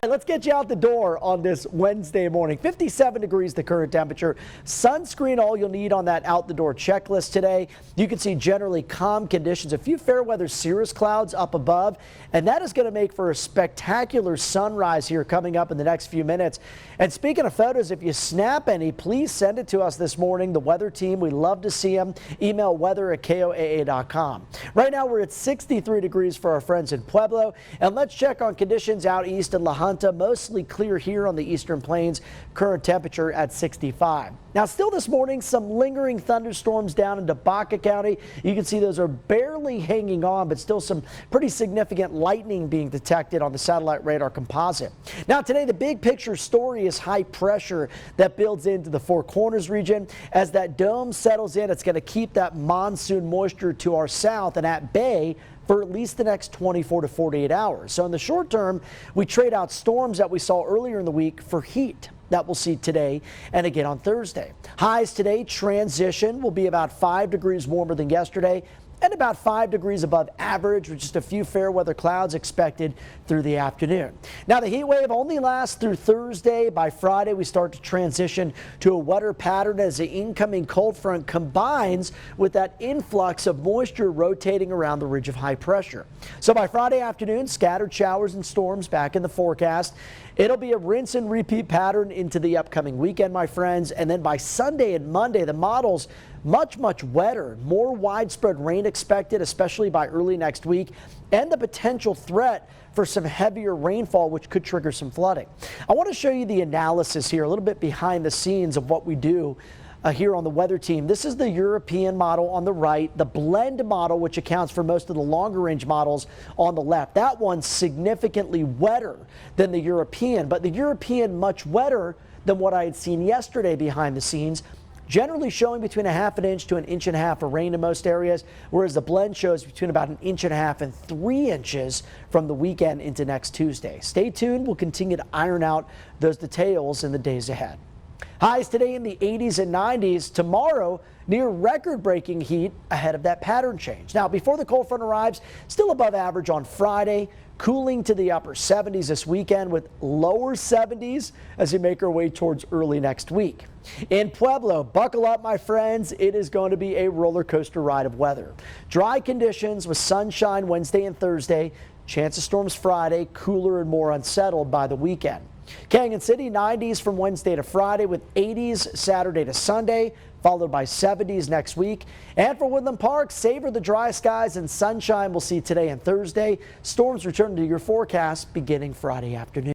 Let's get you out the door on this Wednesday morning. 57 degrees the current temperature. Sunscreen all you'll need on that out the door checklist today. You can see generally calm conditions. A few fair weather cirrus clouds up above, and that is going to make for a spectacular sunrise here coming up in the next few minutes. And speaking of photos, if you snap any, please send it to us this morning. The weather team, we love to see them. Email weather@KOAA.com. Right now we're at 63 degrees for our friends in Pueblo, and let's check on conditions out east in La Junta. Mostly clear here on the eastern plains. Current temperature at 65. Now still this morning, some lingering thunderstorms down into Baca County. You can see those are barely hanging on, but still some pretty significant lightning being detected on the satellite radar composite. Now today, the big picture story is high pressure that builds into the Four Corners region. As that dome settles in, it's going to keep that monsoon moisture to our south and at bay for at least the next 24 to 48 hours. So in the short term, we trade out storms that we saw earlier in the week for heat that we'll see today and again on Thursday. Highs today transition will be about 5 degrees warmer than yesterday and about 5 degrees above average, with just a few fair weather clouds expected through the afternoon. Now the heat wave only lasts through Thursday. By Friday, we start to transition to a wetter pattern as the incoming cold front combines with that influx of moisture rotating around the ridge of high pressure. So by Friday afternoon, scattered showers and storms back in the forecast. It'll be a rinse and repeat pattern into the upcoming weekend, my friends. And then by Sunday and Monday, the models much wetter, more widespread rain expected, especially by early next week, and the potential threat for some heavier rainfall, which could trigger some flooding. I want to show you the analysis here, a little bit behind the scenes of what we do here on the weather team. This is the European model on the right, the blend model, which accounts for most of the longer range models on the left. That one's significantly wetter than the European, but the European much wetter than what I had seen yesterday behind the scenes, generally showing between 1/2 inch to 1.5 inches of rain in most areas, whereas the blend shows between about 1.5 inches and 3 inches from the weekend into next Tuesday. Stay tuned. We'll continue to iron out those details in the days ahead. Highs today in the 80s and 90s. Tomorrow, near record-breaking heat ahead of that pattern change. Now, before the cold front arrives, still above average on Friday, cooling to the upper 70s this weekend with lower 70s as we make our way towards early next week. In Pueblo, buckle up, my friends. It is going to be a roller coaster ride of weather. Dry conditions with sunshine Wednesday and Thursday. Chance of storms Friday, cooler and more unsettled by the weekend. Canyon City, 90s from Wednesday to Friday with 80s Saturday to Sunday, followed by 70s next week. And for Woodland Park, savor the dry skies and sunshine we'll see today and Thursday. Storms return to your forecast beginning Friday afternoon.